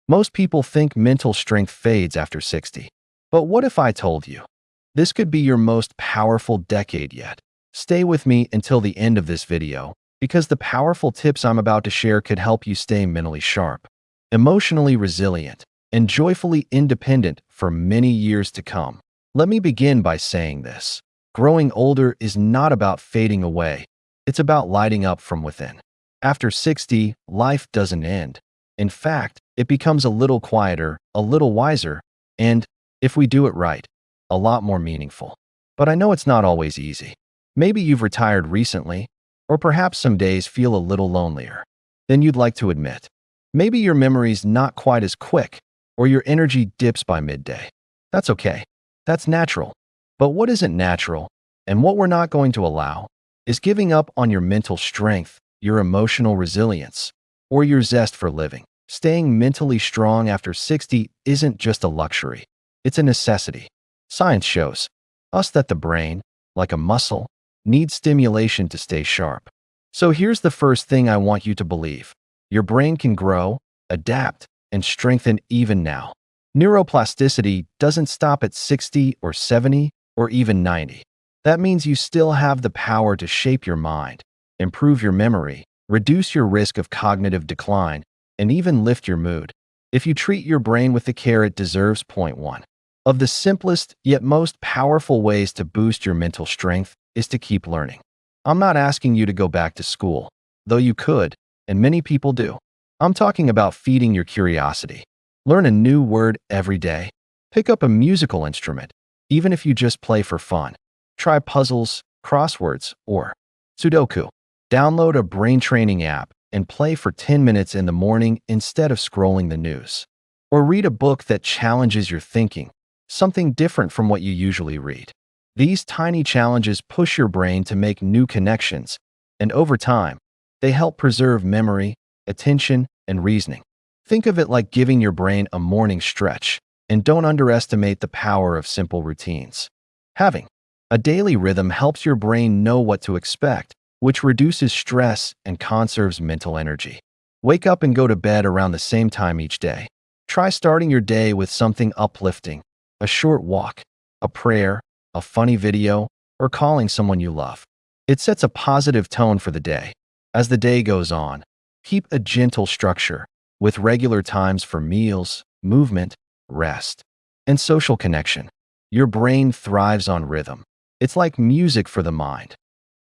Most people think mental strength fades after 60. But what if I told you? This could be your most powerful decade yet. Stay with me until the end of this video, because the powerful tips I'm about to share could help you stay mentally sharp, emotionally resilient, and joyfully independent for many years to come. Let me begin by saying this. Growing older is not about fading away. It's about lighting up from within. After 60, life doesn't end. In fact, it becomes a little quieter, a little wiser, and, if we do it right, a lot more meaningful. But I know it's not always easy. Maybe you've retired recently, or perhaps some days feel a little lonelier than you'd like to admit. Maybe your memory's not quite as quick, or your energy dips by midday. That's okay. That's natural. But what isn't natural, and what we're not going to allow, is giving up on your mental strength, your emotional resilience, or your zest for living. Staying mentally strong after 60 isn't just a luxury. It's a necessity. Science shows us that the brain, like a muscle, needs stimulation to stay sharp. So here's the first thing I want you to believe. Your brain can grow, adapt, and strengthen even now. Neuroplasticity doesn't stop at 60 or 70 or even 90. That means you still have the power to shape your mind, improve your memory, reduce your risk of cognitive decline, and even lift your mood. If you treat your brain with the care it deserves. Point 1. Of the simplest yet most powerful ways to boost your mental strength is to keep learning. I'm not asking you to go back to school, though you could, and many people do. I'm talking about feeding your curiosity. Learn a new word every day. Pick up a musical instrument, even if you just play for fun. Try puzzles, crosswords, or Sudoku. Download a brain training app and play for 10 minutes in the morning instead of scrolling the news. Or read a book that challenges your thinking, something different from what you usually read. These tiny challenges push your brain to make new connections, and over time, they help preserve memory, attention, and reasoning. Think of it like giving your brain a morning stretch, and don't underestimate the power of simple routines. Having a daily rhythm helps your brain know what to expect, which reduces stress and conserves mental energy. Wake up and go to bed around the same time each day. Try starting your day with something uplifting, a short walk, a prayer, a funny video, or calling someone you love. It sets a positive tone for the day. As the day goes on, keep a gentle structure, with regular times for meals, movement, rest, and social connection. Your brain thrives on rhythm. It's like music for the mind.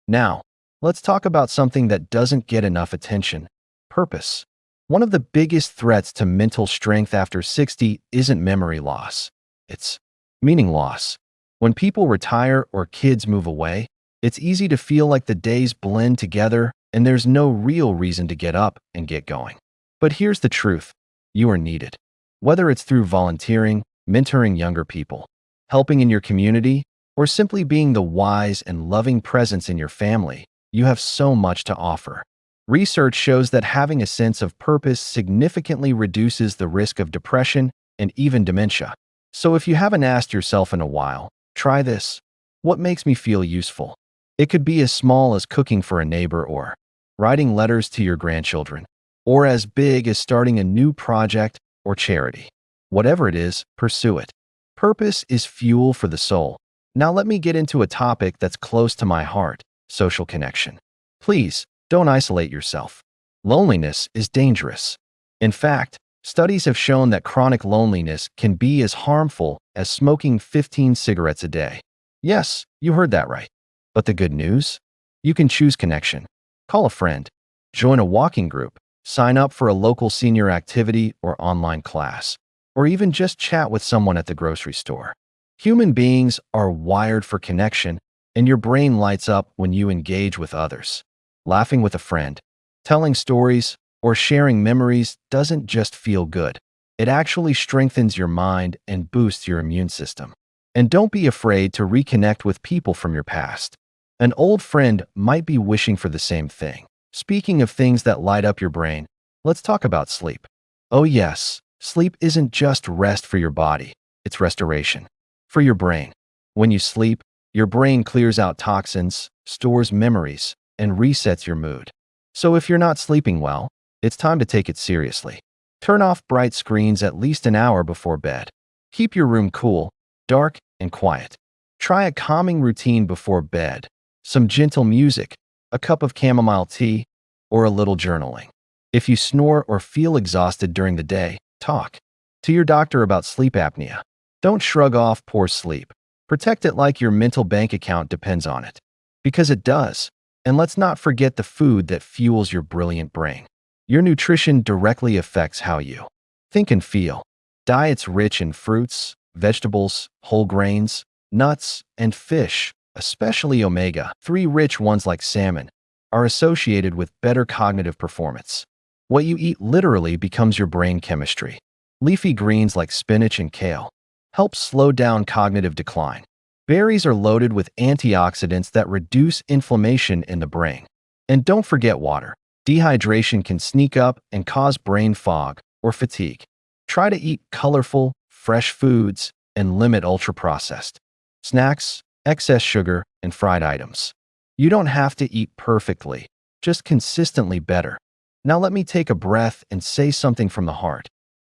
Now, let's talk about something that doesn't get enough attention: purpose. One of the biggest threats to mental strength after 60 isn't memory loss. It's meaning loss. When people retire or kids move away, it's easy to feel like the days blend together and there's no real reason to get up and get going. But here's the truth. You are needed. Whether it's through volunteering, mentoring younger people, helping in your community, or simply being the wise and loving presence in your family, you have so much to offer. Research shows that having a sense of purpose significantly reduces the risk of depression and even dementia. So if you haven't asked yourself in a while, try this. What makes me feel useful? It could be as small as cooking for a neighbor or writing letters to your grandchildren, or as big as starting a new project or charity. Whatever it is, pursue it. Purpose is fuel for the soul. Now let me get into a topic that's close to my heart: social connection. Please, don't isolate yourself. Loneliness is dangerous. In fact, studies have shown that chronic loneliness can be as harmful as smoking 15 cigarettes a day. Yes, you heard that right. But the good news? You can choose connection. Call a friend, join a walking group, sign up for a local senior activity or online class, or even just chat with someone at the grocery store. Human beings are wired for connection, and your brain lights up when you engage with others. Laughing with a friend, telling stories, or sharing memories doesn't just feel good. It actually strengthens your mind and boosts your immune system. And don't be afraid to reconnect with people from your past. An old friend might be wishing for the same thing. Speaking of things that light up your brain, let's talk about sleep. Oh yes, sleep isn't just rest for your body, it's restoration for your brain. When you sleep, your brain clears out toxins, stores memories, and resets your mood. So if you're not sleeping well, it's time to take it seriously. Turn off bright screens at least an hour before bed. Keep your room cool, dark, and quiet. Try a calming routine before bed. Some gentle music, a cup of chamomile tea, or a little journaling. If you snore or feel exhausted during the day, talk to your doctor about sleep apnea. Don't shrug off poor sleep. Protect it like your mental bank account depends on it. Because it does. And let's not forget the food that fuels your brilliant brain. Your nutrition directly affects how you think and feel. Diets rich in fruits, vegetables, whole grains, nuts, and fish, especially omega-3 rich ones like salmon, are associated with better cognitive performance. What you eat literally becomes your brain chemistry. Leafy greens like spinach and kale help slow down cognitive decline. Berries are loaded with antioxidants that reduce inflammation in the brain. And don't forget water. Dehydration can sneak up and cause brain fog or fatigue. Try to eat colorful, fresh foods and limit ultra-processed snacks, excess sugar, and fried items. You don't have to eat perfectly, just consistently better. Now let me take a breath and say something from the heart.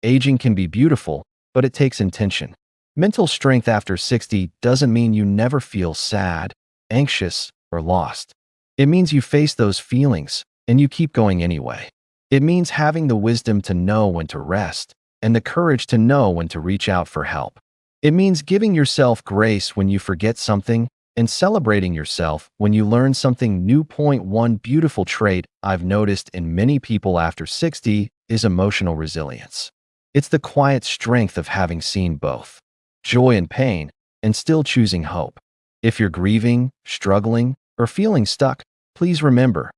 Aging can be beautiful, but it takes intention. Mental strength after 60 doesn't mean you never feel sad, anxious, or lost. It means you face those feelings and you keep going anyway. It means having the wisdom to know when to rest and the courage to know when to reach out for help. It means giving yourself grace when you forget something and celebrating yourself when you learn something new. One beautiful trait I've noticed in many people after 60 is emotional resilience. It's the quiet strength of having seen both joy and pain and still choosing hope. If you're grieving, struggling, or feeling stuck, please remember,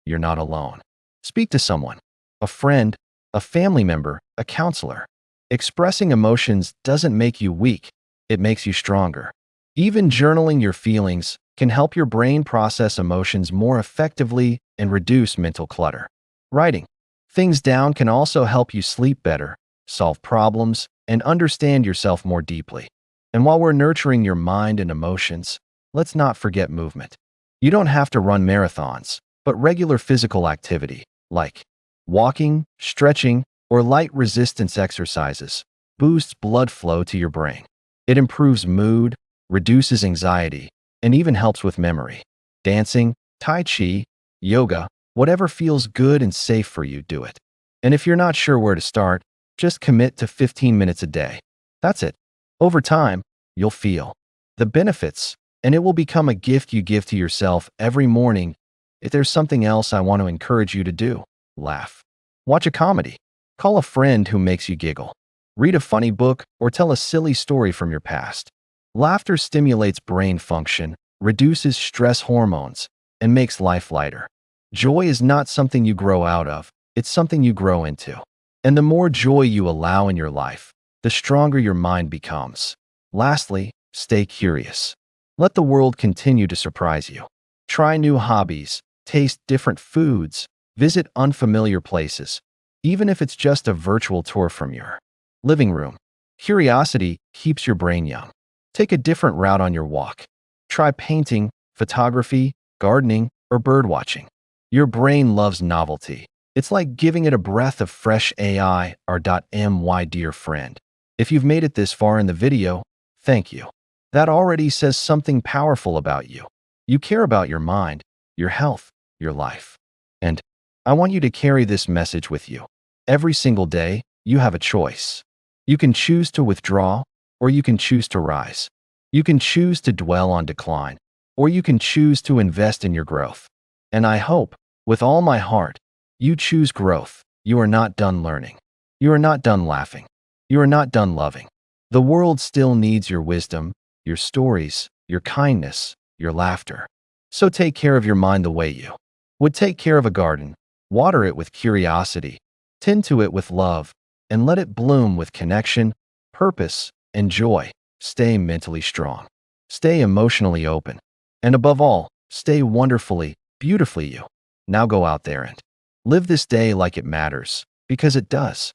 you're not alone. Speak to someone, a friend, a family member, a counselor. Expressing emotions doesn't make you weak, it makes you stronger. Even journaling your feelings can help your brain process emotions more effectively and reduce mental clutter. Writing things down can also help you sleep better, solve problems, and understand yourself more deeply. And while we're nurturing your mind and emotions, let's not forget movement. You don't have to run marathons, but regular physical activity, like walking, stretching, or light resistance exercises, boosts blood flow to your brain. It improves mood, reduces anxiety, and even helps with memory. Dancing, tai chi, yoga, whatever feels good and safe for you, do it. And if you're not sure where to start, just commit to 15 minutes a day. That's it. Over time, you'll feel the benefits, and it will become a gift you give to yourself every morning. If there's something else I want to encourage you to do, laugh. Watch a comedy. Call a friend who makes you giggle. Read a funny book or tell a silly story from your past. Laughter stimulates brain function, reduces stress hormones, and makes life lighter. Joy is not something you grow out of, it's something you grow into. And the more joy you allow in your life, the stronger your mind becomes. Lastly, stay curious. Let the world continue to surprise you. Try new hobbies, taste different foods, visit unfamiliar places, even if it's just a virtual tour from your living room. Curiosity keeps your brain young. Take a different route on your walk. Try painting, photography, gardening, or birdwatching. Your brain loves novelty. It's like giving it a breath of fresh AI. My dear friend. If you've made it this far in the video, thank you. That already says something powerful about you. You care about your mind, your health, your life. And I want you to carry this message with you. Every single day, you have a choice. You can choose to withdraw, or you can choose to rise. You can choose to dwell on decline, or you can choose to invest in your growth. And I hope, with all my heart, you choose growth. You are not done learning. You are not done laughing. You are not done loving. The world still needs your wisdom, your stories, your kindness, your laughter. So take care of your mind the way you would take care of a garden. Water it with curiosity, tend to it with love, and let it bloom with connection, purpose, and joy. Stay mentally strong. Stay emotionally open. And above all, stay wonderfully, beautifully you. Now go out there and live this day like it matters, because it does.